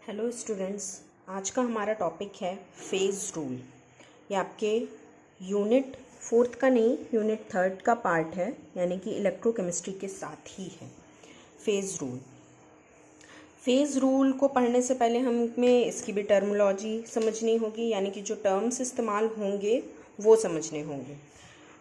Hello students, आज का हमारा टॉपिक है फेज़ रूल। ये आपके यूनिट 4 का नहीं, यूनिट 3 का पार्ट है, यानी कि इलेक्ट्रोकेमिस्ट्री के साथ ही है फेज़ रूल। फेज़ रूल को पढ़ने से पहले हमें इसकी भी टर्मिनोलॉजी समझनी होगी, यानी कि जो टर्म्स इस्तेमाल होंगे वो समझने होंगे।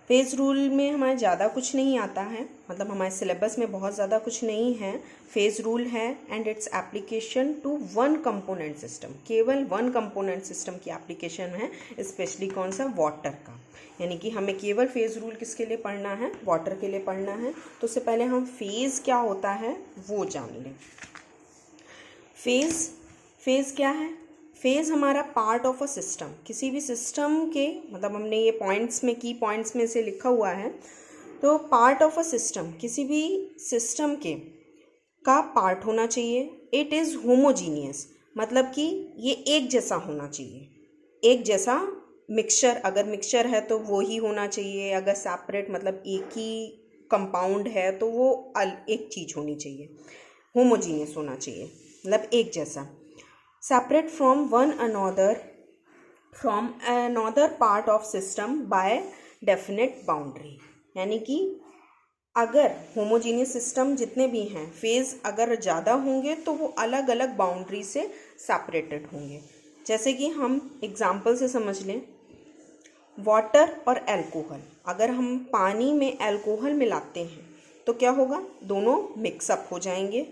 फेज़ रूल में हमारे ज़्यादा कुछ नहीं आता है, मतलब हमारे सिलेबस में बहुत ज़्यादा कुछ नहीं है। फेज़ रूल है and its application to one component system, केवल वन कंपोनेंट सिस्टम की एप्लीकेशन है, स्पेशली कौन सा, वाटर का। यानी कि हमें केवल फेज़ रूल किसके लिए पढ़ना है, वाटर के लिए पढ़ना है। तो उससे पहले हम फेज़ क्या होता है वो जान लें। फेज़ क्या है? फेज़ हमारा पार्ट ऑफ अ सिस्टम, किसी भी सिस्टम के, मतलब हमने ये पॉइंट्स में, की पॉइंट्स में से लिखा हुआ है, तो पार्ट ऑफ अ सिस्टम किसी भी सिस्टम के का पार्ट होना चाहिए। इट इज़ होमोजीनियस, मतलब कि ये एक जैसा होना चाहिए, एक जैसा मिक्सचर, अगर मिक्सचर है तो वो ही होना चाहिए, अगर सेपरेट मतलब एक ही कंपाउंड है तो वो एक चीज़ होनी चाहिए। होमोजीनियस होना चाहिए, मतलब एक जैसा। Separate from another part of system by definite boundary, यानी कि अगर होमोजीनियस सिस्टम जितने भी हैं, फेज़ अगर ज़्यादा होंगे तो वो अलग अलग बाउंड्री से सेपरेटेड होंगे। जैसे कि हम एग्जाम्पल से समझ लें, वाटर और अल्कोहल, अगर हम पानी में अल्कोहल मिलाते हैं तो क्या होगा, दोनों मिक्सअप हो जाएंगे।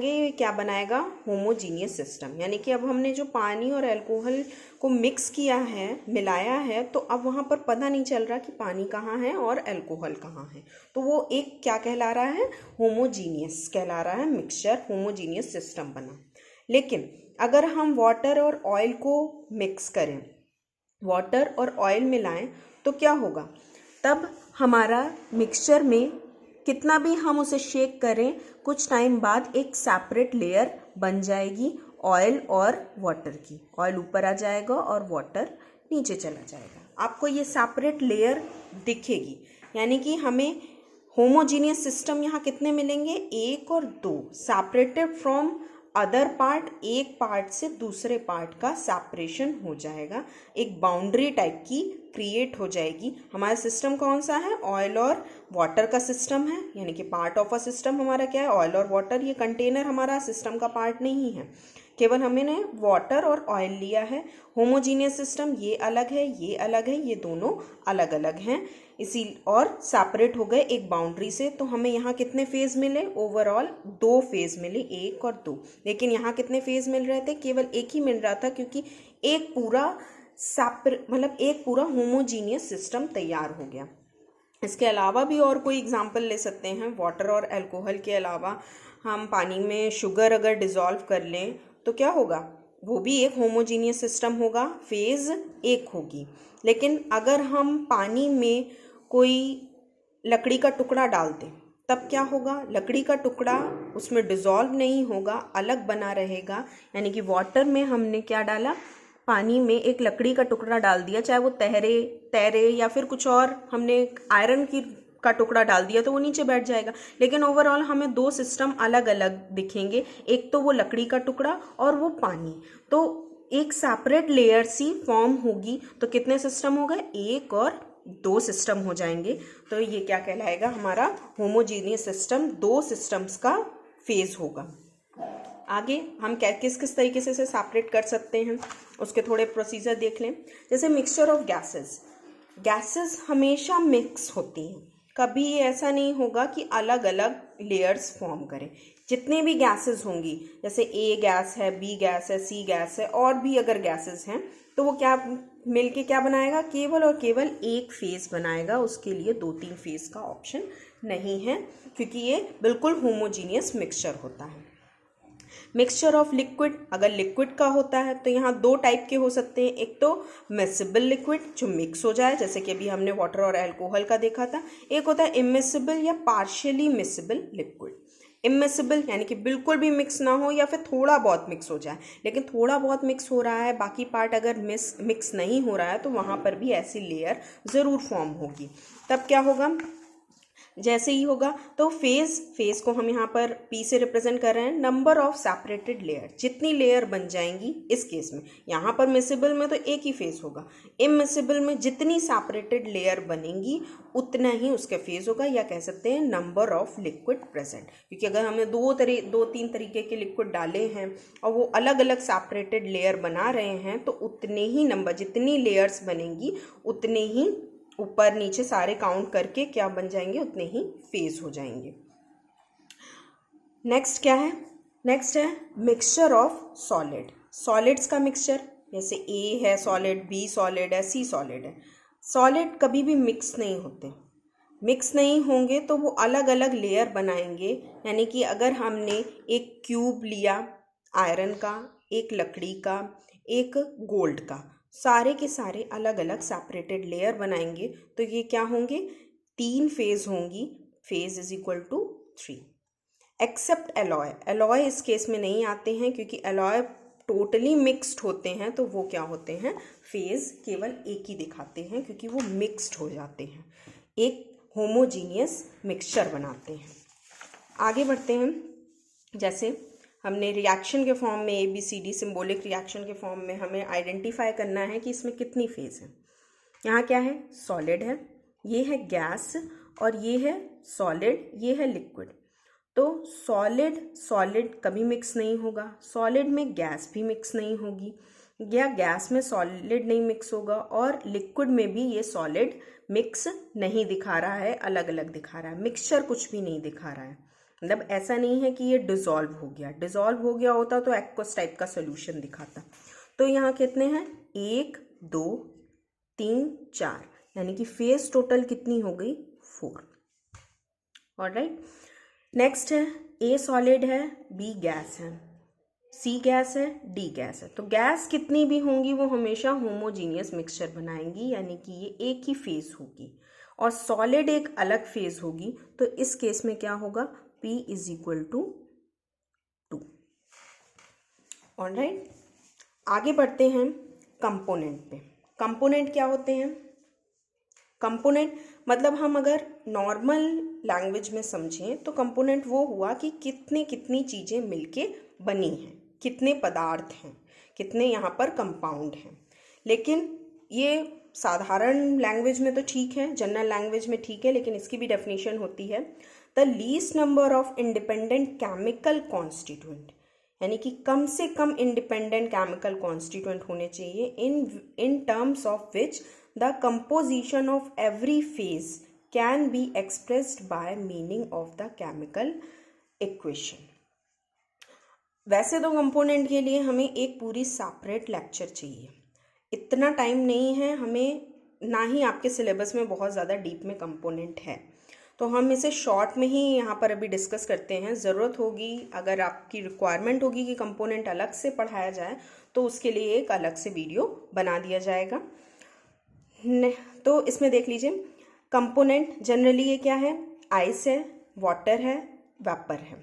ये क्या बनाएगा, होमोजीनियस सिस्टम। यानी कि अब हमने जो पानी और अल्कोहल को मिक्स किया है, मिलाया है, तो अब वहाँ पर पता नहीं चल रहा कि पानी कहाँ है और अल्कोहल कहाँ है, तो वो एक क्या कहला रहा है, होमोजीनियस कहला रहा है, मिक्सचर, होमोजीनियस सिस्टम बना। लेकिन अगर हम वाटर और ऑयल को मिक्स करें, वाटर और ऑयल मिलाएं, तो क्या होगा, तब हमारा मिक्सचर में कितना भी हम उसे शेक करें, कुछ टाइम बाद एक सेपरेट लेयर बन जाएगी ऑयल और वाटर की। ऑयल ऊपर आ जाएगा और वाटर नीचे चला जाएगा। आपको ये सेपरेट लेयर दिखेगी, यानी कि हमें होमोजीनियस सिस्टम यहाँ कितने मिलेंगे, एक और दो, सेपरेटेड फ्रॉम अदर पार्ट, एक पार्ट से दूसरे पार्ट का सेपरेशन हो जाएगा, एक बाउंड्री टाइप की क्रिएट हो जाएगी। हमारा सिस्टम कौन सा है, ऑयल और वाटर का सिस्टम है, यानी कि पार्ट ऑफ अ सिस्टम हमारा क्या है, ऑयल और वाटर। ये कंटेनर हमारा सिस्टम का पार्ट नहीं है, केवल हमने वाटर और ऑयल लिया है। होमोजीनियस सिस्टम ये अलग है, ये अलग है, ये दोनों अलग अलग हैं, इसी और सेपरेट हो गए एक बाउंड्री से। तो हमें यहाँ कितने फेज मिले, ओवरऑल 2 फेज मिले, 1 और 2। लेकिन यहाँ कितने फेज मिल रहे थे, केवल एक ही मिल रहा था, क्योंकि एक पूरा मतलब एक पूरा होमोजीनियस सिस्टम तैयार हो गया। इसके अलावा भी और कोई एग्जाम्पल ले सकते हैं। वाटर और अल्कोहल के अलावा हम पानी में शुगर अगर डिज़ोल्व कर लें तो क्या होगा, वो भी एक होमोजीनियस सिस्टम होगा, फेज़ एक होगी। लेकिन अगर हम पानी में कोई लकड़ी का टुकड़ा डाल दें तब क्या होगा, लकड़ी का टुकड़ा उसमें डिज़ोल्व नहीं होगा, अलग बना रहेगा। यानी कि वाटर में हमने क्या डाला, पानी में एक लकड़ी का टुकड़ा डाल दिया, चाहे वो तैरे या फिर कुछ और, हमने आयरन का टुकड़ा डाल दिया तो वो नीचे बैठ जाएगा। लेकिन ओवरऑल हमें 2 सिस्टम अलग अलग दिखेंगे, एक तो वो लकड़ी का टुकड़ा और वो पानी, तो एक सेपरेट लेयर सी फॉर्म होगी। तो कितने सिस्टम हो गए, 1 और 2 सिस्टम हो जाएंगे। तो ये क्या कहलाएगा, हमारा होमोजीनियस सिस्टम, 2 सिस्टम्स का फेज होगा। आगे हम किस किस तरीके से इसे सेपरेट कर सकते हैं, उसके थोड़े प्रोसीजर देख लें। जैसे मिक्सचर ऑफ गैसेस हमेशा मिक्स होती हैं, कभी ऐसा नहीं होगा कि अलग अलग लेयर्स फॉर्म करें। जितने भी गैसेस होंगी, जैसे ए गैस है, बी गैस है, सी गैस है, और भी अगर गैसेस हैं, तो वो क्या मिलके क्या बनाएगा, केवल और केवल एक फेज बनाएगा। उसके लिए 2-3 फेज का ऑप्शन नहीं है, क्योंकि ये बिल्कुल होमोजीनियस मिक्सचर होता है। मिक्सचर ऑफ लिक्विड, अगर लिक्विड का होता है तो यहाँ 2 टाइप के हो सकते हैं। एक तो मिक्सेबल लिक्विड जो मिक्स हो जाए, जैसे कि अभी हमने वाटर और अल्कोहल का देखा था। एक होता है इमिसिबल या पार्शियली मिक्सेबल लिक्विड। इमिसिबल यानी कि बिल्कुल भी मिक्स ना हो, या फिर थोड़ा बहुत मिक्स हो जाए, लेकिन थोड़ा बहुत मिक्स हो रहा है, बाकी पार्ट अगर मिक्स नहीं हो रहा है, तो वहाँ पर भी ऐसी लेयर ज़रूर फॉर्म होगी। तब क्या होगा, जैसे ही होगा तो फेज को हम यहाँ पर P से रिप्रेजेंट कर रहे हैं, नंबर ऑफ सेपरेटेड लेयर, जितनी लेयर बन जाएंगी इस केस में। यहाँ पर मिसिबल में तो एक ही फेज होगा, इमिसिबल में जितनी सेपरेटेड लेयर बनेंगी उतना ही उसका फेज होगा, या कह सकते हैं नंबर ऑफ लिक्विड प्रेजेंट। क्योंकि अगर हमने दो तीन तरीके के लिक्विड डाले हैं और वो अलग अलग सेपरेटेड लेयर बना रहे हैं, तो उतने ही नंबर, जितनी लेयर्स बनेंगी उतने ही ऊपर नीचे सारे काउंट करके क्या बन जाएंगे, उतने ही फेज हो जाएंगे। नेक्स्ट क्या है? नेक्स्ट है मिक्सचर ऑफ सॉलिड। सॉलिड्स का मिक्सचर, जैसे ए है सॉलिड, बी सॉलिड है, सी सॉलिड है। सॉलिड कभी भी मिक्स नहीं होते, मिक्स नहीं होंगे तो वो अलग अलग लेयर बनाएंगे। यानी कि अगर हमने एक क्यूब लिया आयरन का, एक लकड़ी का, एक गोल्ड का, सारे के सारे अलग अलग सेपरेटेड लेयर बनाएंगे, तो ये क्या होंगे, 3 फेज होंगी, phase is equal to 3। Except alloy, alloy इस केस में नहीं आते हैं क्योंकि एलॉय टोटली मिक्स्ड होते हैं, तो वो क्या होते हैं, फेज केवल एक ही दिखाते हैं क्योंकि वो मिक्स्ड हो जाते हैं, एक होमोजीनियस मिक्सचर बनाते हैं। आगे बढ़ते हैं। जैसे हमने रिएक्शन के फॉर्म में ABCD सिंबॉलिक रिएक्शन के फॉर्म में हमें आइडेंटिफाई करना है कि इसमें कितनी फेज है। यहाँ क्या है, सॉलिड है, ये है गैस, और ये है सॉलिड, ये है लिक्विड। तो सॉलिड सॉलिड कभी मिक्स नहीं होगा, सॉलिड में गैस भी मिक्स नहीं होगी, या गैस में सॉलिड नहीं मिक्स होगा, और लिक्विड में भी ये सॉलिड मिक्स नहीं दिखा रहा है, अलग अलग दिखा रहा है, मिक्सचर कुछ भी नहीं दिखा रहा है। मतलब ऐसा नहीं है कि ये डिसॉल्व हो गया, डिसॉल्व हो गया होता तो एक्वस टाइप का सोल्यूशन दिखाता। तो यहाँ कितने हैं, 1 2 3 4, यानी कि फेज टोटल कितनी हो गई, 4। ऑलराइट, नेक्स्ट है A सॉलिड है, B गैस है, C गैस है, D गैस है। तो गैस कितनी भी होंगी वो हमेशा होमोजीनियस मिक्सचर बनाएंगी, यानी कि ये एक ही फेज होगी, और सॉलिड एक अलग फेज होगी। तो इस केस में क्या होगा, P is equal to 2। Alright, आगे बढ़ते हैं कंपोनेंट पे। कंपोनेंट क्या होते हैं? कंपोनेंट मतलब हम अगर नॉर्मल लैंग्वेज में समझें तो कंपोनेंट वो हुआ कि कितनी कितनी चीज़ें मिलके बनी हैं, कितने पदार्थ हैं, कितने यहाँ पर कंपाउंड हैं। लेकिन ये साधारण लैंग्वेज में तो ठीक है, जनरल लैंग्वेज में ठीक है, लेकिन इसकी भी डेफिनेशन होती है, the least number of independent chemical constituent, यानी कि कम से कम इंडिपेंडेंट केमिकल कॉन्स्टिट्यूएंट होने चाहिए in terms of which the composition of every phase can be expressed by meaning of the chemical equation. वैसे तो कंपोनेंट के लिए हमें एक पूरी सेपरेट लेक्चर चाहिए, इतना टाइम नहीं है हमें, ना ही आपके सिलेबस में बहुत ज़्यादा डीप में कंपोनेंट है, तो हम इसे शॉर्ट में ही यहाँ पर अभी डिस्कस करते हैं। ज़रूरत होगी, अगर आपकी रिक्वायरमेंट होगी कि कंपोनेंट अलग से पढ़ाया जाए, तो उसके लिए एक अलग से वीडियो बना दिया जाएगा। तो इसमें देख लीजिए, कंपोनेंट जनरली ये क्या है, आइस है, वाटर है, वेपर है।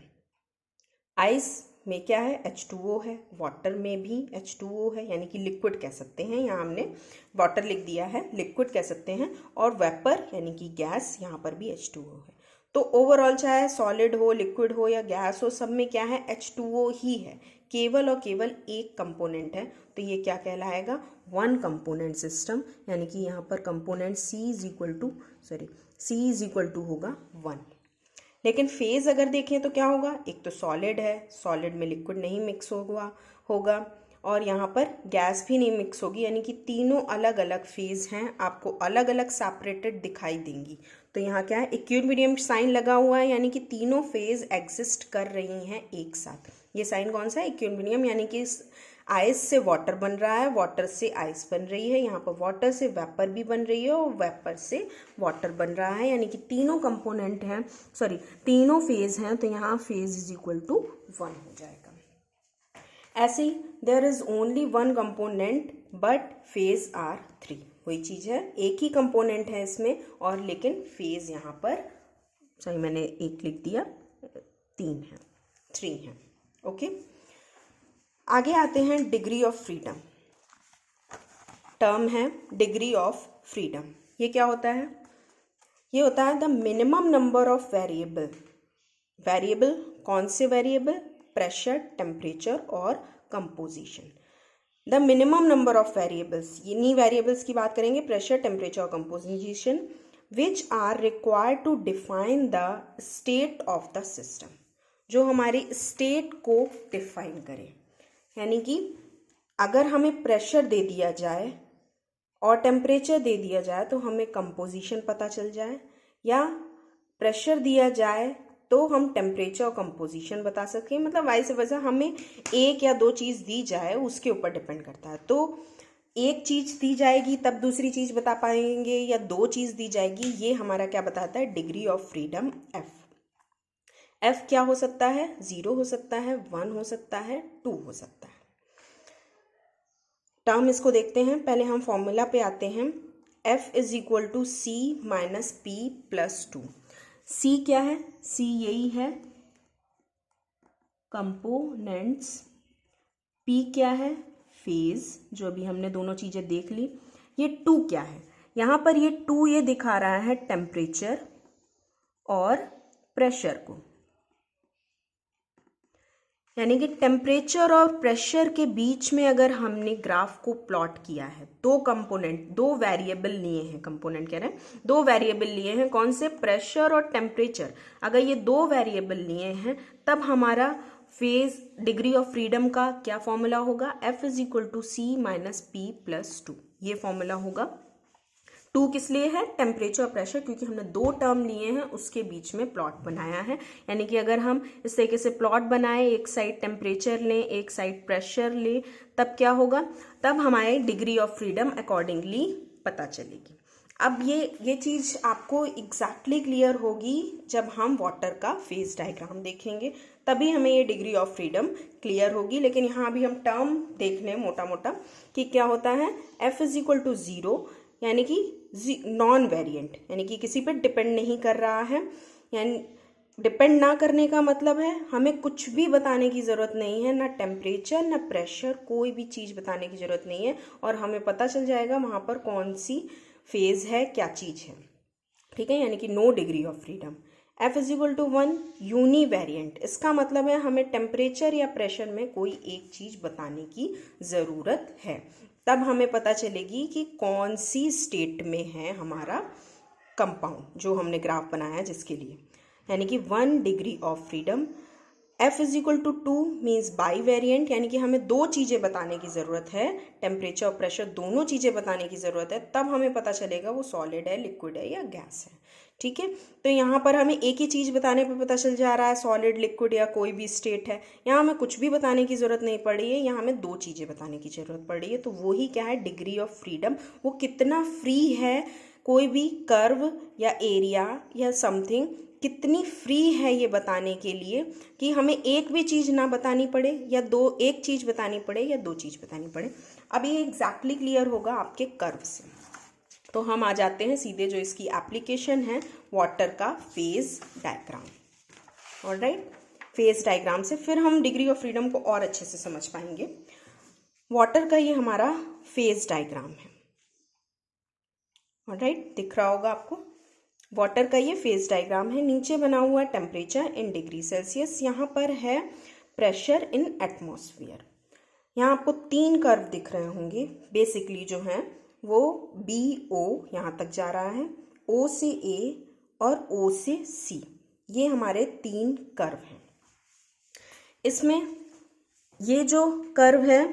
आइस में क्या है, H2O है, वाटर में भी H2O है, यानी कि लिक्विड कह सकते हैं, यहाँ हमने वाटर लिख दिया है, लिक्विड कह सकते हैं, और वेपर यानी कि गैस, यहाँ पर भी H2O है। तो ओवरऑल चाहे सॉलिड हो, लिक्विड हो या गैस हो, सब में क्या है, H2O ही है, केवल और केवल एक कंपोनेंट है, तो ये क्या कहलाएगा, वन कंपोनेंट सिस्टम, यानी कि यहाँ पर component C is equal to होगा 1। लेकिन फेज अगर देखें तो क्या होगा, एक तो सॉलिड है, सॉलिड में लिक्विड नहीं मिक्स होगा, और यहाँ पर गैस भी नहीं मिक्स होगी, यानी कि तीनों अलग अलग फेज हैं, आपको अलग अलग सेपरेटेड दिखाई देंगी। तो यहाँ क्या है, इक्विलिब्रियम साइन लगा हुआ है, यानी कि तीनों फेज एग्जिस्ट कर रही हैं एक साथ। ये साइन कौन सा है, इक्विलिब्रियम, यानी कि आइस से वाटर बन रहा है, वाटर से आइस बन रही है, यहाँ पर वाटर से वेपर भी बन रही है, और वेपर से वाटर बन रहा है, यानी कि तीनों कंपोनेंट हैं, तीनों फेज हैं, तो यहाँ फेज इज इक्वल टू 1 हो जाएगा। ऐसे ही there is only one component but phase are 3, वही चीज़ है, एक ही कंपोनेंट है इसमें, और लेकिन फेज यहाँ पर मैंने एक लिख दिया, 3 है। ओके, आगे आते हैं डिग्री ऑफ फ्रीडम। टर्म है डिग्री ऑफ फ्रीडम, ये क्या होता है, ये होता है the minimum number of variable. Variable कौन से वेरिएबल? प्रेशर, टेम्परेचर और composition. The minimum number of variables, इन्हीं वेरिएबल्स की बात करेंगे, प्रेशर, टेम्परेचर और composition, which are required to define the state of the system, जो हमारी स्टेट को डिफाइन करे। यानी कि अगर हमें प्रेशर दे दिया जाए और टेम्परेचर दे दिया जाए तो हमें कंपोजिशन पता चल जाए, या प्रेशर दिया जाए तो हम टेम्परेचर और कंपोजिशन बता सकें, मतलब वाइस वर्सा। हमें एक या दो चीज़ दी जाए उसके ऊपर डिपेंड करता है। तो एक चीज़ दी जाएगी तब दूसरी चीज़ बता पाएंगे, या दो चीज़ दी जाएगी, ये हमारा क्या बताता है? Degree of freedom F. F क्या हो सकता है? 0 हो सकता है, 1 हो सकता है, 2 हो सकता है। टर्म इसको देखते हैं, पहले हम फॉर्मूला पे आते हैं। F is equal to C minus P plus 2। C क्या है? सी यही है कंपोनेंट्स। पी क्या है? फेज, जो अभी हमने दोनों चीज़ें देख ली। ये 2 क्या है? यहाँ पर ये 2 ये दिखा रहा है टेम्परेचर और प्रेशर को, यानी कि टेम्परेचर और प्रेशर के बीच में अगर हमने ग्राफ को प्लॉट किया है, दो कंपोनेंट, दो वेरिएबल लिए हैं, कंपोनेंट कह रहे हैं, दो वेरिएबल लिए हैं, कौन से? प्रेशर और टेम्परेचर। अगर ये दो वेरिएबल लिए हैं तब हमारा फेज डिग्री ऑफ फ्रीडम का क्या फॉर्मूला होगा? F is equal to C minus P plus 2। ये फॉर्मूला होगा। 2 किस लिए है? टेम्परेचर और प्रेशर, क्योंकि हमने दो टर्म लिए हैं उसके बीच में प्लॉट बनाया है। यानी कि अगर हम इस तरीके से प्लॉट बनाए, एक साइड टेम्परेचर लें, एक साइड प्रेशर लें, तब क्या होगा? तब हमारे डिग्री ऑफ फ्रीडम अकॉर्डिंगली पता चलेगी। अब ये चीज़ आपको एग्जैक्टली क्लियर होगी जब हम वाटर का फेज डायग्राम देखेंगे, तभी हमें ये डिग्री ऑफ फ्रीडम क्लियर होगी। लेकिन यहाँ अभी हम टर्म देख लें मोटा मोटा कि क्या होता है। F इज इक्वल टू 0, यानी कि नॉन वेरिएंट, यानी कि किसी पर डिपेंड नहीं कर रहा है। यानी डिपेंड ना करने का मतलब है हमें कुछ भी बताने की ज़रूरत नहीं है, ना टेम्परेचर ना प्रेशर, कोई भी चीज़ बताने की ज़रूरत नहीं है, और हमें पता चल जाएगा वहाँ पर कौन सी फेज है, क्या चीज़ है। ठीक है, यानी कि no degree of freedom. F is equal to 1 univariant, इसका मतलब है हमें टेम्परेचर या प्रेशर में कोई एक चीज़ बताने की ज़रूरत है, तब हमें पता चलेगी कि कौन सी स्टेट में है हमारा कंपाउंड जो हमने ग्राफ बनाया है जिसके लिए। यानी कि 1 degree of freedom. F is equal to 2 means bivariant, यानी कि हमें दो चीज़ें बताने की ज़रूरत है, टेम्परेचर और प्रेशर दोनों चीज़ें बताने की ज़रूरत है, तब हमें पता चलेगा वो सॉलिड है, लिक्विड है या गैस है। ठीक है, तो यहाँ पर हमें एक ही चीज़ बताने पे पता चल जा रहा है, सॉलिड, लिक्विड या कोई भी स्टेट है। यहाँ हमें कुछ भी बताने की ज़रूरत नहीं पड़ रही है, यहाँ हमें दो चीज़ें बताने की ज़रूरत पड़ रही है। तो वही क्या है? Degree of freedom. वो कितना फ्री है, कोई भी कर्व या एरिया या समथिंग कितनी फ्री है ये बताने के लिए कि हमें एक भी चीज़ ना बतानी पड़े, या एक चीज़ बतानी पड़े या दो चीज़ बतानी पड़े। अब ये एग्जैक्टली क्लियर होगा आपके कर्व से। तो हम आ जाते हैं सीधे, जो इसकी एप्लीकेशन है वाटर का phase diagram. Alright, phase diagram से फिर हम डिग्री ऑफ फ्रीडम को और अच्छे से समझ पाएंगे। वाटर का ये हमारा फेज डायग्राम है। ऑलराइट, दिख रहा होगा आपको। वाटर का ये फेज डायग्राम है। नीचे बना हुआ टेम्परेचर इन डिग्री सेल्सियस, यहाँ पर है प्रेशर इन एटमॉस्फेयर। यहाँ आपको 3 कर्व दिख रहे होंगे बेसिकली, जो हैं वो BO यहाँ तक जा रहा है, O से A और O से C, ये हमारे 3 कर्व हैं। इसमें ये जो कर्व है,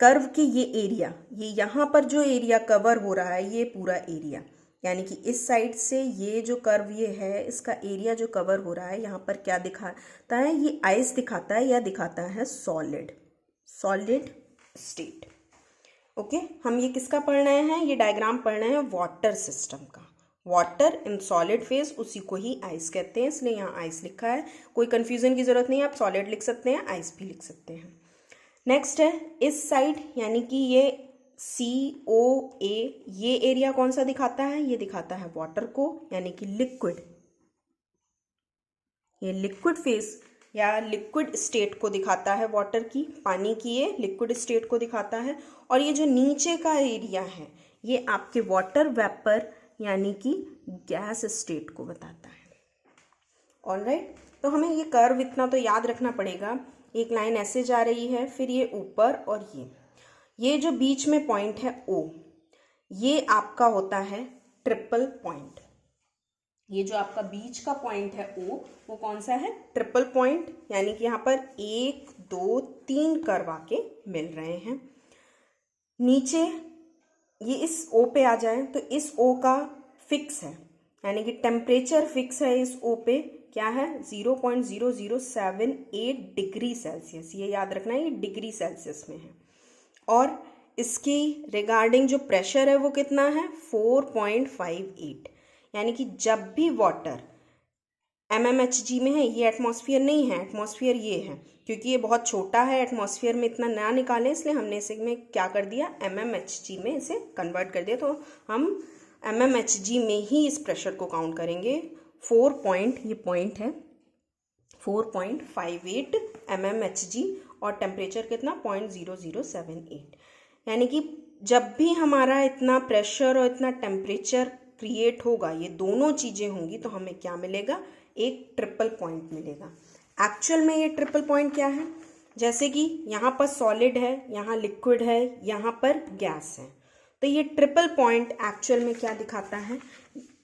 कर्व की ये एरिया, ये यहाँ पर जो एरिया कवर हो रहा है, ये पूरा एरिया, यानी कि इस साइड से ये जो कर्व ये है, इसका एरिया जो कवर हो रहा है, यहाँ पर क्या दिखाता है? ये आइस दिखाता है या दिखाता है सॉलिड स्टेट। ओके, हम ये किसका पढ़ रहे हैं? ये डायग्राम पढ़ रहे हैं वाटर सिस्टम का। वाटर इन सॉलिड फेज, उसी को ही आइस कहते हैं, इसलिए यहाँ आइस लिखा है। कोई कंफ्यूजन की जरूरत नहीं है, आप सॉलिड लिख सकते हैं, आइस भी लिख सकते हैं। नेक्स्ट है इस साइड, यानी कि ये COA, ये एरिया कौन सा दिखाता है? ये दिखाता है वाटर को, यानी कि लिक्विड। ये लिक्विड फेज या लिक्विड स्टेट को दिखाता है वाटर की, पानी की ये लिक्विड स्टेट को दिखाता है। और ये जो नीचे का एरिया है, ये आपके वाटर वेपर यानी कि गैस स्टेट को बताता है। ऑलराइट, तो हमें ये कर्व इतना तो याद रखना पड़ेगा, एक लाइन ऐसे जा रही है, फिर ये ऊपर और ये जो बीच में पॉइंट है O, ये आपका होता है ट्रिपल पॉइंट। ये जो आपका बीच का पॉइंट है O, वो कौन सा है? ट्रिपल पॉइंट, यानी कि यहाँ पर 1 2 3 कर्व आके मिल रहे हैं। नीचे ये इस O पे आ जाए तो इस O का फिक्स है, यानी कि टेम्परेचर फिक्स है इस O पे, क्या है? 0.0078 डिग्री सेल्सियस। ये याद रखना है, ये डिग्री सेल्सियस में है। और इसकी रिगार्डिंग जो प्रेशर है वो कितना है? 4.58, यानी कि जब भी वाटर mmHg में है, ये एटमॉस्फेयर नहीं है, एटमॉस्फेयर ये है, क्योंकि ये बहुत छोटा है, एटमॉस्फेयर में इतना ना निकालें, इसलिए हमने इसे में क्या कर दिया? mmHg में इसे कन्वर्ट कर दिया। तो हम mmHg में ही इस प्रेशर को काउंट करेंगे। ये पॉइंट है 4.58 mmHg, और टेम्परेचर कितना? 0.0078, यानी कि जब भी हमारा इतना प्रेशर और इतना टेम्परेचर क्रिएट होगा, ये दोनों चीज़ें होंगी, तो हमें क्या मिलेगा? एक ट्रिपल पॉइंट मिलेगा। एक्चुअल में ये ट्रिपल पॉइंट क्या है? जैसे कि यहाँ पर सॉलिड है, यहाँ लिक्विड है, यहाँ पर गैस है, तो ये ट्रिपल पॉइंट एक्चुअल में क्या दिखाता है?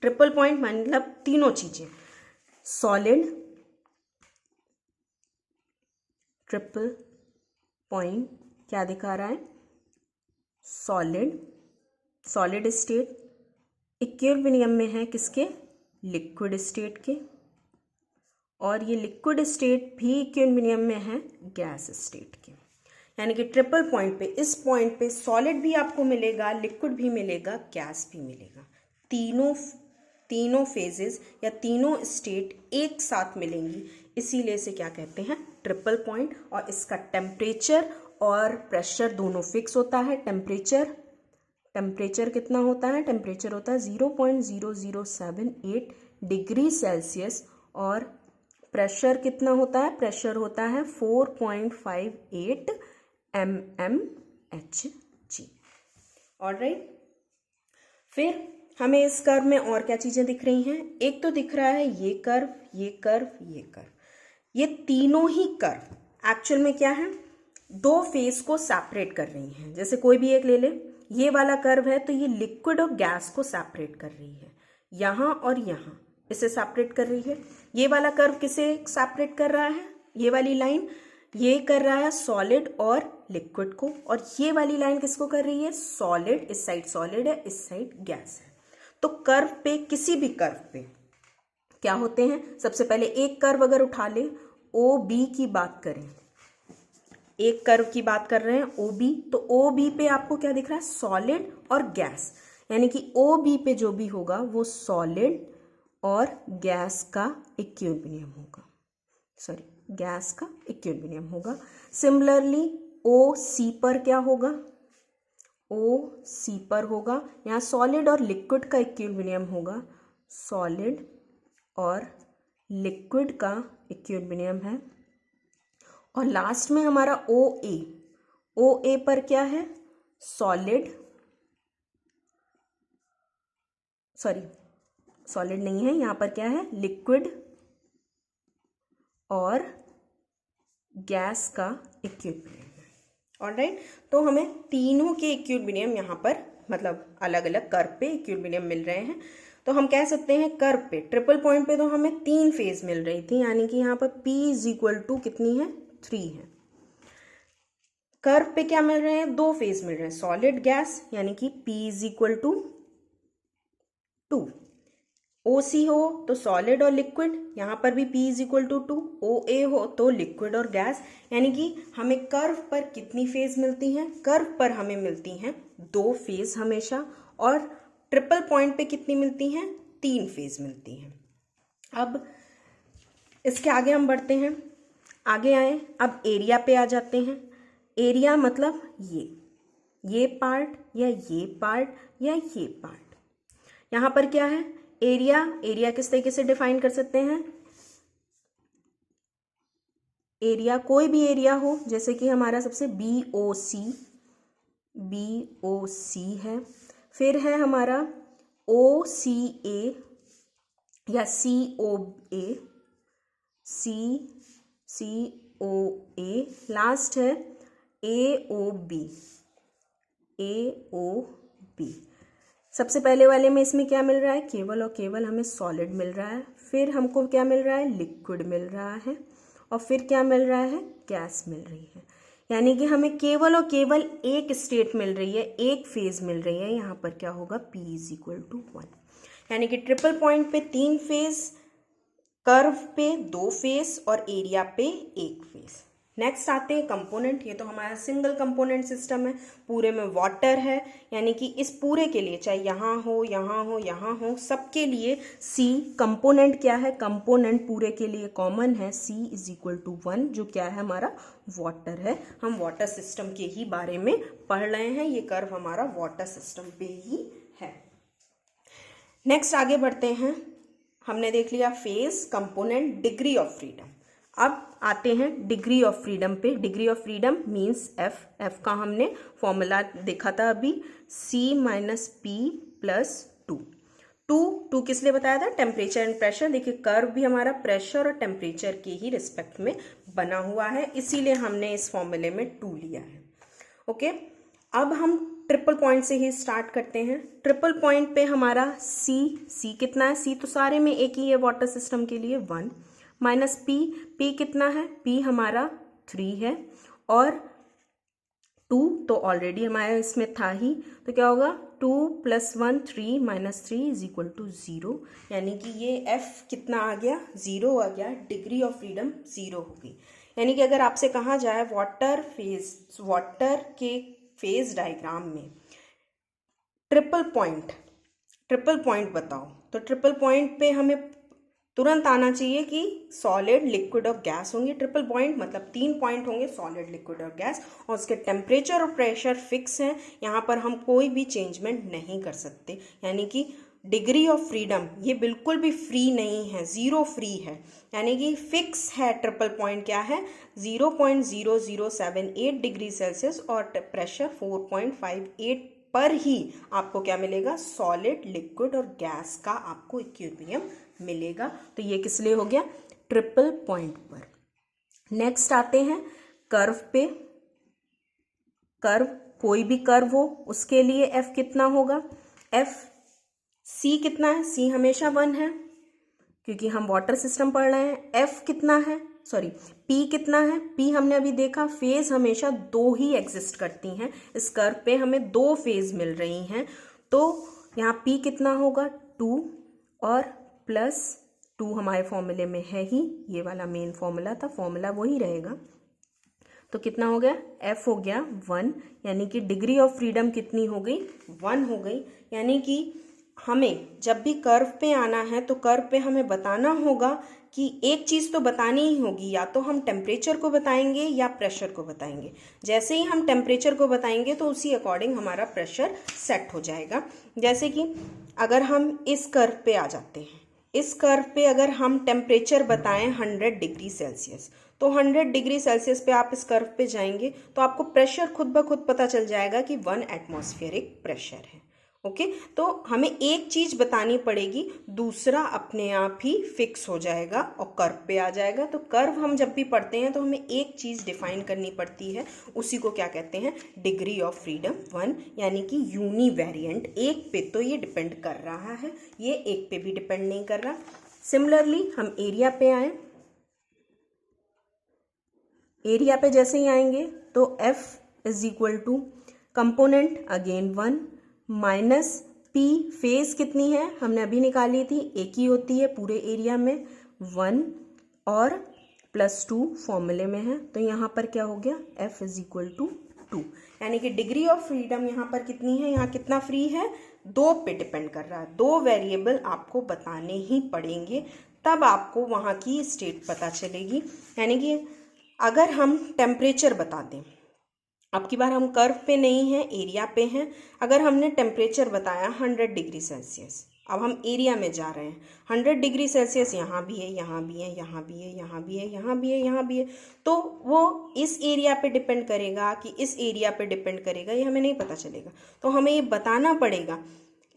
ट्रिपल पॉइंट मतलब तीनों चीज़ें, सॉलिड, ट्रिपल पॉइंट क्या दिखा रहा है? सॉलिड स्टेट इक्विलिब्रियम में है किसके? लिक्विड स्टेट के, और ये लिक्विड स्टेट भी इक्विलिब्रियम में है गैस स्टेट के। यानी कि ट्रिपल पॉइंट पे, इस पॉइंट पे सॉलिड भी आपको मिलेगा, लिक्विड भी मिलेगा, गैस भी मिलेगा। तीनों फेजेस या तीनों स्टेट एक साथ मिलेंगी, इसीलिए इसे क्या कहते हैं? Triple point. और इसका टेम्परेचर और प्रेशर दोनों फिक्स होता है। टेम्परेचर कितना होता है? टेम्परेचर होता है 0.0078 डिग्री सेल्सियस, और प्रेशर कितना होता है? प्रेशर होता है 4.58 mmHg। ऑलराइट, फिर हमें इस कर्व में और क्या चीज़ें दिख रही हैं? एक तो दिख रहा है ये कर्व, ये कर्व, ये कर्व। ये तीनों ही कर्व एक्चुअल में क्या है? दो फेस को सेपरेट कर रही हैं। जैसे कोई भी एक ले ले, ये वाला कर्व है तो ये लिक्विड और गैस को सेपरेट कर रही है, यहाँ और यहाँ इसे सेपरेट कर रही है। ये वाला कर्व किसे सेपरेट कर रहा है? ये वाली लाइन ये कर रहा है सॉलिड और लिक्विड को, और ये वाली लाइन किसको कर रही है? सॉलिड, इस साइड सॉलिड है, इस साइड गैस है। तो कर्व पे, किसी भी कर्व पे क्या होते हैं? सबसे पहले एक कर्व अगर उठा ले, OB की बात करें, एक कर्व की बात कर रहे हैं OB, तो OB पे आपको क्या दिख रहा है? सॉलिड और गैस, यानी कि OB पे जो भी होगा वो सॉलिड और गैस का इक्विलिब्रियम होगा। सिमिलरली OC पर क्या होगा? OC पर होगा, यहाँ सॉलिड और लिक्विड का इक्विलिब्रियम होगा, सॉलिड और लिक्विड का इक्विलिब्रियम है। और लास्ट में हमारा OA पर क्या है? सॉलिड नहीं है, यहाँ पर क्या है? लिक्विड और गैस का इक्विलिब्रियम। ऑलराइट, तो हमें तीनों के इक्विलिब्रियम यहाँ पर, मतलब अलग अलग कर्व पे इक्विलिब्रियम मिल रहे हैं। तो हम कह सकते हैं कर्व पे, ट्रिपल पॉइंट पे तो हमें 3 फेज मिल रही थी, यानी कि यहाँ पर P = कितनी है? 3 है। कर्व पे क्या मिल रहे हैं? 2 फेज मिल रहे हैं, सॉलिड गैस, यानी कि P = 2। OC हो तो सॉलिड और लिक्विड, यहाँ पर भी P = 2। OA हो तो लिक्विड और गैस, यानी कि हमें कर्व पर कितनी फेज मिलती हैं? कर्व पर हमें मिलती हैं 2 फेज हमेशा, और ट्रिपल पॉइंट पे कितनी मिलती हैं? 3 फेज मिलती हैं। अब इसके आगे हम बढ़ते हैं, आगे आए, अब एरिया पे आ जाते हैं। एरिया मतलब ये पार्ट या ये पार्ट या ये पार्ट। यहाँ पर क्या है? एरिया किस तरीके से डिफाइन कर सकते हैं? एरिया, कोई भी एरिया हो, जैसे कि हमारा सबसे BOC है, फिर है हमारा OCA या COA, लास्ट है AOB। सबसे पहले वाले में इसमें क्या मिल रहा है, केवल और केवल हमें सॉलिड मिल रहा है, फिर हमको क्या मिल रहा है, लिक्विड मिल रहा है, और फिर क्या मिल रहा है, गैस मिल रही है। यानी कि हमें केवल और केवल एक स्टेट मिल रही है, एक फेज मिल रही है। यहाँ पर क्या होगा, P = 1। यानी कि ट्रिपल पॉइंट पे 3 फेज, कर्व पे 2 फेज और एरिया पे 1 फेज। नेक्स्ट आते हैं कंपोनेंट। ये तो हमारा सिंगल कंपोनेंट सिस्टम है, पूरे में वाटर है, यानी कि इस पूरे के लिए चाहे यहाँ हो, यहाँ हो, यहाँ हो, सबके लिए C कंपोनेंट क्या है, कंपोनेंट पूरे के लिए कॉमन है, C = 1, जो क्या है हमारा वाटर है। हम वाटर सिस्टम के ही बारे में पढ़ रहे हैं, ये कर्व हमारा वाटर सिस्टम पे ही है। नेक्स्ट आगे बढ़ते हैं। हमने देख लिया phase, component, degree of freedom. अब आते हैं डिग्री ऑफ फ्रीडम पे। Degree of freedom means F का हमने फॉर्मूला देखा था अभी, C - P + 2 किस लिए बताया था, टेम्परेचर एंड प्रेशर। देखिए कर्व भी हमारा प्रेशर और टेम्परेचर के ही रिस्पेक्ट में बना हुआ है, इसीलिए हमने इस फॉर्मूले में 2 लिया है। ओके, अब हम ट्रिपल पॉइंट से ही स्टार्ट करते हैं। ट्रिपल पॉइंट पे हमारा C कितना है, C तो सारे में एक ही है वाटर सिस्टम के लिए, 1 - P कितना है, P हमारा 3 है, और 2 तो ऑलरेडी हमारे इसमें था ही, तो क्या होगा, 2 + 1 3 - 3 = 0। यानी कि ये F कितना आ गया, 0 आ गया, डिग्री ऑफ फ्रीडम 0 हो गई। यानी कि अगर आपसे कहा जाए वाटर के फेज डायग्राम में ट्रिपल पॉइंट बताओ, तो ट्रिपल पॉइंट पे हमें तुरंत आना चाहिए कि सॉलिड, लिक्विड और गैस होंगे। ट्रिपल पॉइंट मतलब 3 पॉइंट होंगे, सॉलिड, लिक्विड और गैस, और उसके टेम्परेचर और प्रेशर फिक्स हैं। यहाँ पर हम कोई भी चेंजमेंट नहीं कर सकते। यानी कि डिग्री ऑफ फ्रीडम ये बिल्कुल भी फ्री नहीं है, 0 फ्री है, यानी कि फिक्स है। ट्रिपल पॉइंट क्या है, 0.0078 डिग्री सेल्सियस और प्रेशर 4.58 पर ही आपको क्या मिलेगा, सॉलिड, लिक्विड और गैस का आपको इक्विलिब्रियम मिलेगा। तो ये किस लिए हो गया, ट्रिपल पॉइंट पर। नेक्स्ट आते हैं कर्व पे। कर्व, कोई भी कर्व हो उसके लिए F कितना होगा, C कितना है, C हमेशा 1 है क्योंकि हम वाटर सिस्टम पढ़ रहे हैं। F कितना है, P कितना है, P हमने अभी देखा, फेज हमेशा 2 ही एग्जिस्ट करती हैं। इस कर्व पे हमें 2 फेज मिल रही हैं, तो यहाँ P कितना होगा, 2 और +2 हमारे फॉर्मूले में है ही, ये वाला मेन फॉर्मूला था, फॉर्मूला वही रहेगा। तो कितना हो गया, F हो गया 1, यानी कि डिग्री ऑफ फ्रीडम कितनी हो गई, 1 हो गई। यानी कि हमें जब भी कर्व पे आना है तो कर्व पे हमें बताना होगा कि एक चीज़ तो बतानी ही होगी, या तो हम टेम्परेचर को बताएंगे या प्रेशर को बताएंगे। जैसे ही हम टेम्परेचर को बताएंगे तो उसी अकॉर्डिंग हमारा प्रेशर सेट हो जाएगा। जैसे कि अगर हम इस कर्व पे आ जाते हैं, इस कर्व पे अगर हम टेम्परेचर बताएं 100 डिग्री सेल्सियस, तो 100 डिग्री सेल्सियस पे आप इस कर्व पे जाएंगे तो आपको प्रेशर खुद ब खुद पता चल जाएगा कि 1 एटमॉस्फेरिक प्रेशर है। ओके, तो हमें एक चीज बतानी पड़ेगी, दूसरा अपने आप ही फिक्स हो जाएगा और कर्व पे आ जाएगा। तो कर्व हम जब भी पढ़ते हैं तो हमें एक चीज डिफाइन करनी पड़ती है, उसी को क्या कहते हैं, डिग्री ऑफ फ्रीडम 1, यानी कि यूनिवेरिएंट। एक पे तो ये डिपेंड कर रहा है, ये एक पे भी डिपेंड नहीं कर रहा। सिमिलरली हम एरिया पे आए, एरिया पे जैसे ही आएंगे तो F = component again 1 - P, phase कितनी है हमने अभी निकाली थी, एक ही होती है पूरे एरिया में, 1 और +2 फॉर्मूले में है। तो यहाँ पर क्या हो गया, F = 2, यानी कि डिग्री ऑफ फ्रीडम यहाँ पर कितनी है, यहाँ कितना फ्री है, 2 पे डिपेंड कर रहा है। 2 वेरिएबल आपको बताने ही पड़ेंगे, तब आपको वहाँ की स्टेट पता चलेगी। यानी कि अगर हम टेम्परेचर बता दें, अब की बार हम कर्व पे नहीं हैं, एरिया पे हैं। अगर हमने टेम्परेचर बताया 100 डिग्री सेल्सियस, अब हम एरिया में जा रहे हैं, 100 डिग्री सेल्सियस यहाँ भी है, यहाँ भी है, यहाँ भी है, यहाँ भी है, यहाँ भी है, यहाँ भी है, तो वो इस एरिया पे डिपेंड करेगा कि इस एरिया पे डिपेंड करेगा, ये हमें नहीं पता चलेगा। तो हमें ये बताना पड़ेगा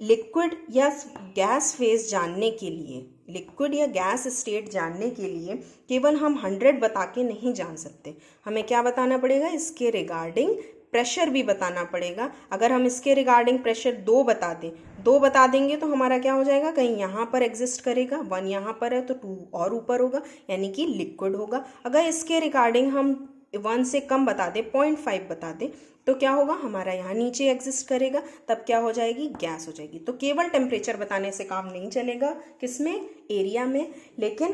लिक्विड या गैस फेज जानने के लिए, लिक्विड या गैस स्टेट जानने के लिए केवल हम 100 बता के नहीं जान सकते, हमें क्या बताना पड़ेगा, इसके रिगार्डिंग प्रेशर भी बताना पड़ेगा। अगर हम इसके रिगार्डिंग प्रेशर 2 बता दें, 2 बता देंगे तो हमारा क्या हो जाएगा, कहीं यहाँ पर एग्जिस्ट करेगा, 1 यहाँ पर है तो 2 और ऊपर होगा, यानी कि लिक्विड होगा। अगर इसके रिगार्डिंग हम 1 से कम बता दें, 0.5 बता दें, तो क्या होगा, हमारा यहाँ नीचे एग्जिस्ट करेगा, तब क्या हो जाएगी, गैस हो जाएगी। तो केवल टेम्परेचर बताने से काम नहीं चलेगा, किसमें, एरिया में, लेकिन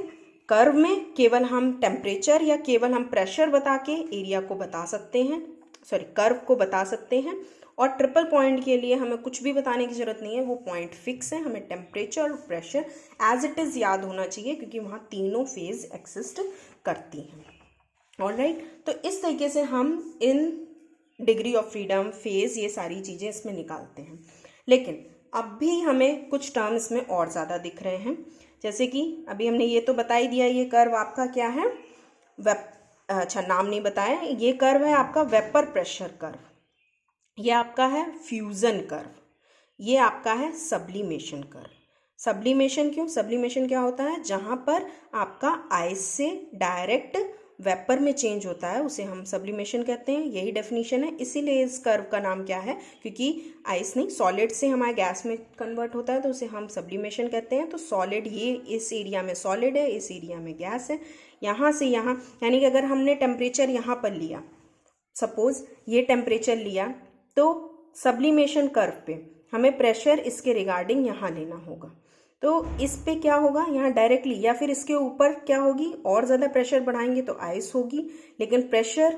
कर्व में केवल हम टेम्परेचर या केवल हम प्रेशर बता के एरिया को बता सकते हैं, सॉरी कर्व को बता सकते हैं। और ट्रिपल पॉइंट के लिए हमें कुछ भी बताने की जरूरत नहीं है, वो पॉइंट फिक्स है, हमें टेम्परेचर और प्रेशर एज इट इज़ याद होना चाहिए, क्योंकि वहाँ तीनों फेज एग्जिस्ट करती हैं। ऑलराइट, तो इस तरीके से हम in degree of freedom, phase, ये सारी चीज़ें इसमें निकालते हैं। लेकिन अब भी हमें कुछ टर्म इसमें और ज़्यादा दिख रहे हैं, जैसे कि अभी हमने ये तो बता ही दिया, ये कर्व आपका क्या है, अच्छा नाम नहीं बताया, ये कर्व है आपका वेपर प्रेशर कर्व, ये आपका है फ्यूज़न कर्व, ये आपका है सब्लिमेशन कर्व। सब्लिमेशन क्यों, सब्लिमेशन क्या होता है, जहाँ पर आपका आइस से डायरेक्ट वेपर में चेंज होता है, उसे हम सब्लिमेशन कहते हैं, यही डेफिनेशन है। इसीलिए इस कर्व का नाम क्या है, क्योंकि आइस नहीं, सॉलिड से हमारे गैस में कन्वर्ट होता है, तो उसे हम सब्लिमेशन कहते हैं। तो सॉलिड, ये इस एरिया में सॉलिड है, इस एरिया में गैस है, यहाँ से यहाँ, यानी कि अगर हमने टेम्परेचर यहाँ पर लिया, सपोज ये टेम्परेचर लिया, तो सब्लिमेशन कर्व पे हमें प्रेशर इसके रिगार्डिंग यहाँ लेना होगा, तो इस पे क्या होगा, यहाँ डायरेक्टली, या फिर इसके ऊपर क्या होगी, और ज़्यादा प्रेशर बढ़ाएंगे तो आइस होगी, लेकिन प्रेशर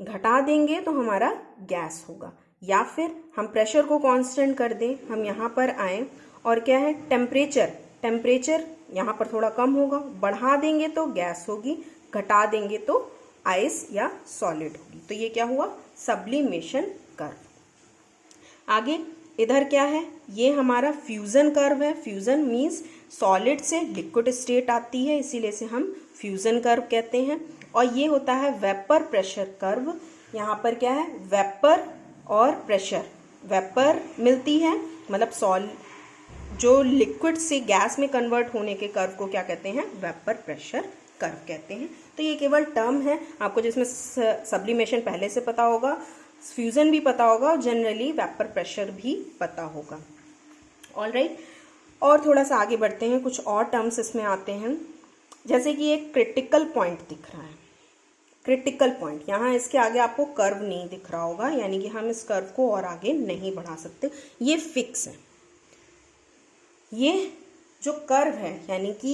घटा देंगे तो हमारा गैस होगा। या फिर हम प्रेशर को कांस्टेंट कर दें, हम यहाँ पर आएँ और क्या है, टेम्परेचर यहाँ पर थोड़ा कम होगा, बढ़ा देंगे तो गैस होगी, घटा देंगे तो आइस या सॉलिड होगी। तो ये क्या हुआ, सब्लिमेशन कर्व। आगे इधर क्या है, ये हमारा फ्यूज़न कर्व है। फ्यूज़न मीन्स सॉलिड से लिक्विड स्टेट आती है, इसीलिए से हम फ्यूज़न कर्व कहते हैं। और ये होता है वेपर प्रेशर कर्व। यहाँ पर क्या है, वेपर और प्रेशर, वेपर मिलती है, मतलब जो लिक्विड से गैस में कन्वर्ट होने के कर्व को क्या कहते हैं, वेपर प्रेशर कर्व कहते हैं। तो ये केवल टर्म है, आपको जिसमें सब्लिमेशन पहले से पता होगा, फ्यूज़न भी पता होगा, और जनरली वेपर प्रेशर भी पता होगा। ऑलराइट, और थोड़ा सा आगे बढ़ते हैं, कुछ और टर्म्स इसमें आते हैं, जैसे कि एक क्रिटिकल पॉइंट दिख रहा है। क्रिटिकल पॉइंट, यहाँ इसके आगे आपको कर्व नहीं दिख रहा होगा, यानी कि हम इस कर्व को और आगे नहीं बढ़ा सकते, ये फिक्स है। ये जो कर्व है, यानी कि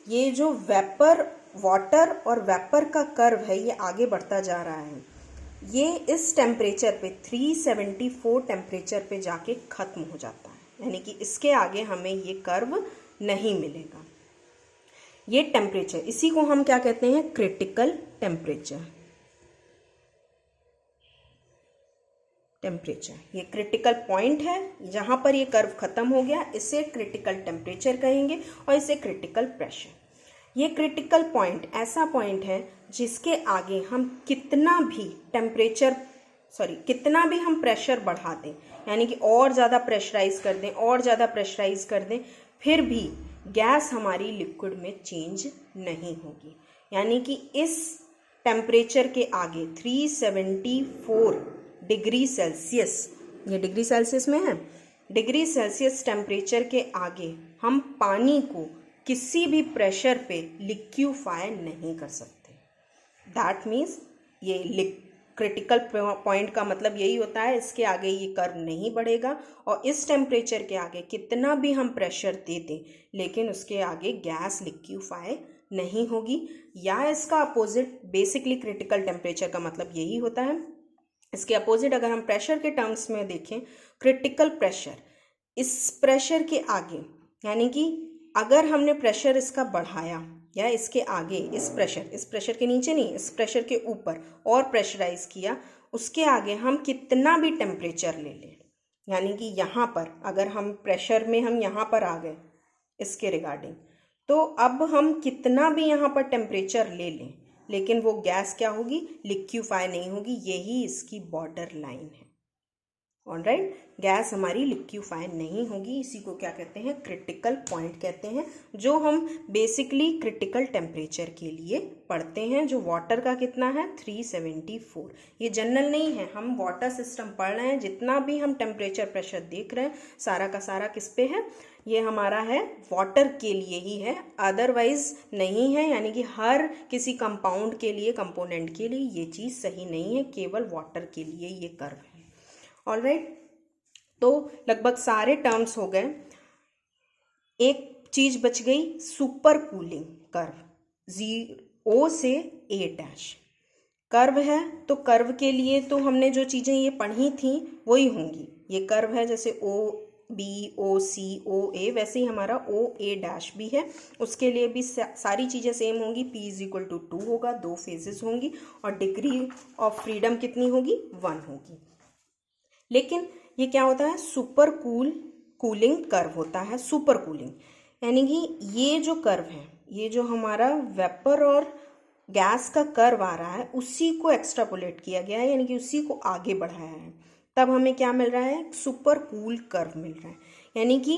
ये जो वेपर, वाटर और वेपर का कर्व है, ये आगे बढ़ता जा रहा है, ये इस टेम्परेचर पे 374 टेम्परेचर पे जाके ख़त्म हो जाता है, यानी कि इसके आगे हमें ये कर्व नहीं मिलेगा। ये टेम्परेचर, इसी को हम क्या कहते हैं, क्रिटिकल टेम्परेचर। ये क्रिटिकल पॉइंट है, जहाँ पर ये कर्व ख़त्म हो गया, इसे क्रिटिकल टेम्परेचर कहेंगे, और इसे क्रिटिकल प्रेशर। ये क्रिटिकल पॉइंट ऐसा पॉइंट है जिसके आगे हम कितना भी हम प्रेशर बढ़ा दें, यानी कि और ज़्यादा प्रेशराइज कर दें, फिर भी गैस हमारी लिक्विड में चेंज नहीं होगी। यानी कि इस टेम्परेचर के आगे 374 डिग्री सेल्सियस, ये डिग्री सेल्सियस में है, डिग्री सेल्सियस टेम्परेचर के आगे हम पानी को किसी भी प्रेशर पे लिक्विफाई नहीं कर सकते। दैट मीन्स ये क्रिटिकल पॉइंट का मतलब यही होता है, इसके आगे ये कर्व नहीं बढ़ेगा, और इस टेम्परेचर के आगे कितना भी हम प्रेशर दे दें, लेकिन उसके आगे गैस लिक्विफाई नहीं होगी। या इसका अपोजिट, बेसिकली क्रिटिकल टेम्परेचर का मतलब यही होता है। इसके अपोजिट अगर हम प्रेशर के टर्म्स में देखें, क्रिटिकल प्रेशर, इस प्रेशर के आगे, यानी कि अगर हमने प्रेशर इसका बढ़ाया या इसके आगे इस प्रेशर के नीचे नहीं, इस प्रेशर के ऊपर और प्रेशराइज किया, उसके आगे हम कितना भी टेम्परेचर ले लें, यानी कि यहाँ पर अगर हम प्रेशर में हम यहाँ पर आ गए इसके रिगार्डिंग, तो अब हम कितना भी यहाँ पर टेम्परेचर ले लें, लेकिन वो गैस क्या होगी, लिक्विफाई नहीं होगी। यही इसकी बॉर्डर लाइन है। ऑलराइट, गैस हमारी लिक्विफाई नहीं होगी। इसी को क्या कहते हैं, क्रिटिकल पॉइंट कहते हैं, जो हम बेसिकली क्रिटिकल टेम्परेचर के लिए पढ़ते हैं, जो वाटर का कितना है 374। ये जनरल नहीं है, हम वाटर सिस्टम पढ़ रहे हैं, जितना भी हम टेम्परेचर प्रेशर देख रहे हैं सारा का सारा किस पे है, ये हमारा है वाटर के लिए ही है, अदरवाइज नहीं है। यानी कि हर किसी कंपाउंड के लिए, कंपोनेंट के लिए ये चीज़ सही नहीं है, केवल वाटर के लिए ये कर्व है। ऑलराइट, तो लगभग सारे टर्म्स हो गए। एक चीज बच गई, सुपर कूलिंग कर्व, 0 से A' कर्व है। तो कर्व के लिए तो हमने जो चीज़ें ये पढ़ी थी वही होंगी। ये कर्व है, जैसे OB, OC, OA, वैसे ही हमारा OA' भी है, उसके लिए भी सारी चीज़ें सेम होंगी। P = 2 होगा, 2 फेजेस होंगी, और डिग्री ऑफ फ्रीडम कितनी होगी, 1 होगी। लेकिन ये क्या होता है, सुपर कूलिंग कर्व होता है। सुपर कूलिंग यानी कि ये जो कर्व है, ये जो हमारा वेपर और गैस का कर्व आ रहा है, उसी को एक्स्ट्रापोलेट किया गया है, यानी कि उसी को आगे बढ़ाया है। तब हमें क्या मिल रहा है, सुपर कूल कर्व मिल रहा है। यानी कि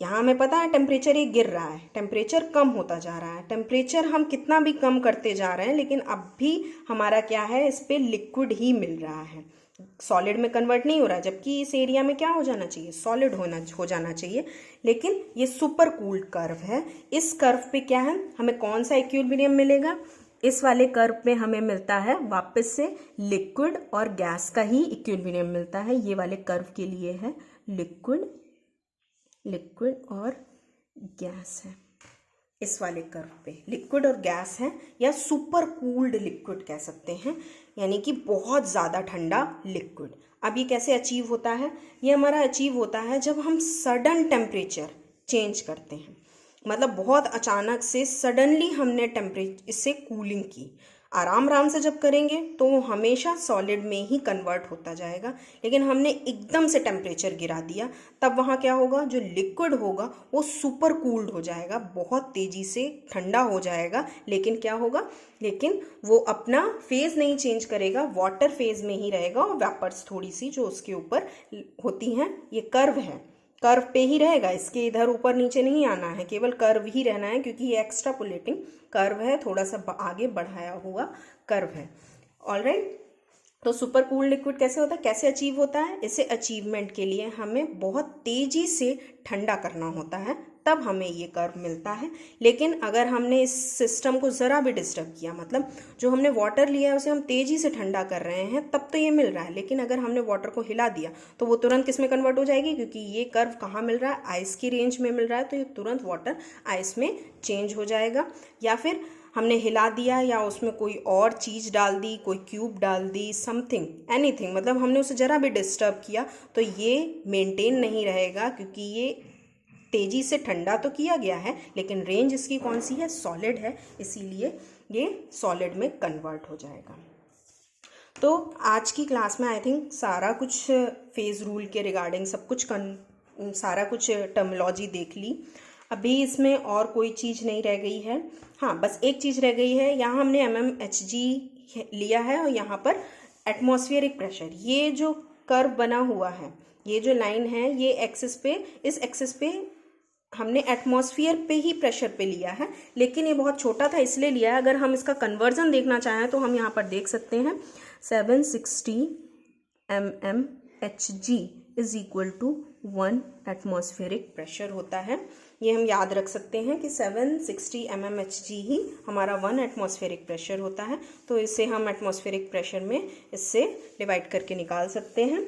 यहाँ हमें पता है टेम्परेचर ये गिर रहा है, टेम्परेचर कम होता जा रहा है, टेम्परेचर हम कितना भी कम करते जा रहे हैं, लेकिन अब भी हमारा क्या है, इस पे लिक्विड ही मिल रहा है, सॉलिड में कन्वर्ट नहीं हो रहा है। जबकि इस एरिया में क्या हो जाना चाहिए, सॉलिड हो जाना चाहिए। लेकिन ये सुपर कूल्ड कर्व है। इस कर्व पे क्या है, हमें कौन सा इक्विलिब्रियम मिलेगा, इस वाले कर्व पे हमें मिलता है वापस से लिक्विड और गैस का ही इक्विलिब्रियम मिलता है। ये वाले कर्व के लिए है लिक्विड और गैस है। इस वाले कर्व पे लिक्विड और गैस है, या सुपर कूल्ड लिक्विड कह सकते हैं, यानी कि बहुत ज़्यादा ठंडा लिक्विड। अब ये कैसे अचीव होता है, ये हमारा अचीव होता है जब हम सडन टेम्परेचर चेंज करते हैं। मतलब बहुत अचानक से सडनली हमने टेम्परेचर इससे कूलिंग की। आराम से जब करेंगे तो वो हमेशा सॉलिड में ही कन्वर्ट होता जाएगा, लेकिन हमने एकदम से टेम्परेचर गिरा दिया, तब वहाँ क्या होगा, जो लिक्विड होगा वो सुपर कूल्ड हो जाएगा, बहुत तेज़ी से ठंडा हो जाएगा। लेकिन क्या होगा, लेकिन वो अपना फेज़ नहीं चेंज करेगा, वाटर फेज़ में ही रहेगा, और वेपर्स थोड़ी सी जो उसके ऊपर होती हैं, ये कर्व है, कर्व पे ही रहेगा, इसके इधर ऊपर नीचे नहीं आना है, केवल कर्व ही रहना है, क्योंकि ये एक्स्ट्रापोलेटिंग कर्व है, थोड़ा सा आगे बढ़ाया हुआ कर्व है। ऑलराइट, तो सुपर कूल लिक्विड कैसे होता है, कैसे अचीव होता है, इसे अचीवमेंट के लिए हमें बहुत तेजी से ठंडा करना होता है, तब हमें ये कर्व मिलता है। लेकिन अगर हमने इस सिस्टम को ज़रा भी डिस्टर्ब किया, मतलब जो हमने वाटर लिया है उसे हम तेज़ी से ठंडा कर रहे हैं, तब तो ये मिल रहा है। लेकिन अगर हमने वाटर को हिला दिया तो वो तुरंत किस में कन्वर्ट हो जाएगी, क्योंकि ये कर्व कहाँ मिल रहा है, आइस की रेंज में मिल रहा है, तो ये तुरंत वाटर आइस में चेंज हो जाएगा। या फिर हमने हिला दिया, या उसमें कोई और चीज़ डाल दी, कोई क्यूब डाल दी, समथिंग, एनीथिंग, मतलब हमने उसे ज़रा भी डिस्टर्ब किया तो ये मेंटेन नहीं रहेगा, क्योंकि ये तेज़ी से ठंडा तो किया गया है, लेकिन रेंज इसकी कौन सी है, सॉलिड है, इसीलिए ये सॉलिड में कन्वर्ट हो जाएगा। तो आज की क्लास में आई थिंक सारा कुछ फेज़ रूल के रिगार्डिंग सब कुछ सारा कुछ टर्मिनोलॉजी देख ली। अभी इसमें और कोई चीज़ नहीं रह गई है। हाँ, बस एक चीज़ रह गई है, यहाँ हमने mmHg लिया है, और यहाँ पर एटमॉस्फेरिक प्रेशर, ये जो कर्व बना हुआ है, ये जो लाइन है, ये एक्सिस पे, इस एक्सिस पे हमने एटमॉस्फेयर पे ही प्रेशर पे लिया है, लेकिन ये बहुत छोटा था इसलिए लिया है। अगर हम इसका कन्वर्जन देखना चाहें तो हम यहाँ पर देख सकते हैं 760 mmHg = 1 एटमॉस्फेरिक प्रेशर होता है। ये हम याद रख सकते हैं कि 760 mmHg ही हमारा 1 एटमॉस्फेरिक प्रेशर होता है। तो इसे हम एटमॉस्फेरिक प्रेशर में इससे डिवाइड करके निकाल सकते हैं।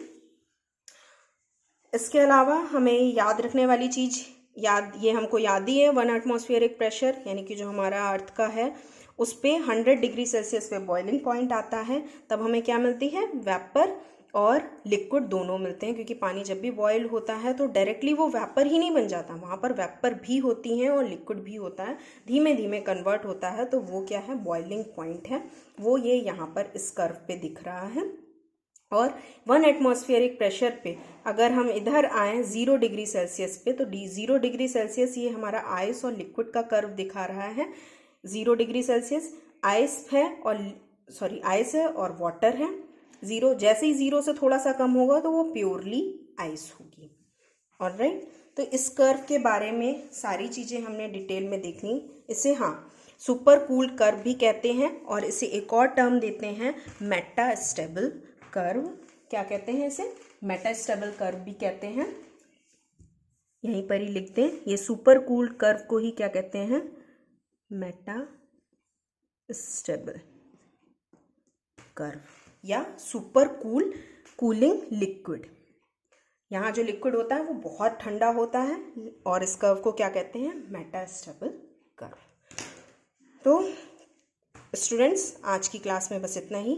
इसके अलावा हमें याद रखने वाली चीज़, ये हमको याद ही है, 1 एटमॉस्फेरिक प्रेशर, यानी कि जो हमारा अर्थ का है उस पे 100 डिग्री सेल्सियस पे बॉइलिंग पॉइंट आता है, तब हमें क्या मिलती है, वेपर और लिक्विड दोनों मिलते हैं। क्योंकि पानी जब भी बॉयल होता है तो डायरेक्टली वो वेपर ही नहीं बन जाता, वहाँ पर वेपर भी होती हैं और लिक्विड भी होता है, धीमे धीमे कन्वर्ट होता है, तो वो क्या है, बॉइलिंग पॉइंट है, वो ये यहाँ पर इस कर्व पे दिख रहा है। और 1 एटमॉस्फेरिक प्रेशर पे अगर हम इधर आएँ 0 डिग्री सेल्सियस पे, तो 0 डिग्री सेल्सियस ये हमारा आइस और लिक्विड का कर्व दिखा रहा है। 0 डिग्री सेल्सियस आइस है और वाटर है, ज़ीरो, जैसे ही ज़ीरो से थोड़ा सा कम होगा तो वो प्योरली आइस होगी। ऑलराइट, तो इस कर्व के बारे में सारी चीज़ें हमने डिटेल में देखनी। इसे हाँ सुपर कूल कर्व भी कहते हैं, और इसे एक और टर्म देते हैं मेटा स्टेबल कर्व। क्या कहते हैं इसे? मेटा स्टेबल कर्व भी कहते हैं। यहीं पर ही लिखते हैं, ये सुपर कूल कर्व को ही क्या कहते हैं? मेटा स्टेबल कर्व या सुपर कूल कूलिंग लिक्विड। यहाँ जो लिक्विड होता है वो बहुत ठंडा होता है, और इस कर्व को क्या कहते हैं? Meta stable curve. तो स्टूडेंट्स, आज की क्लास में बस इतना ही।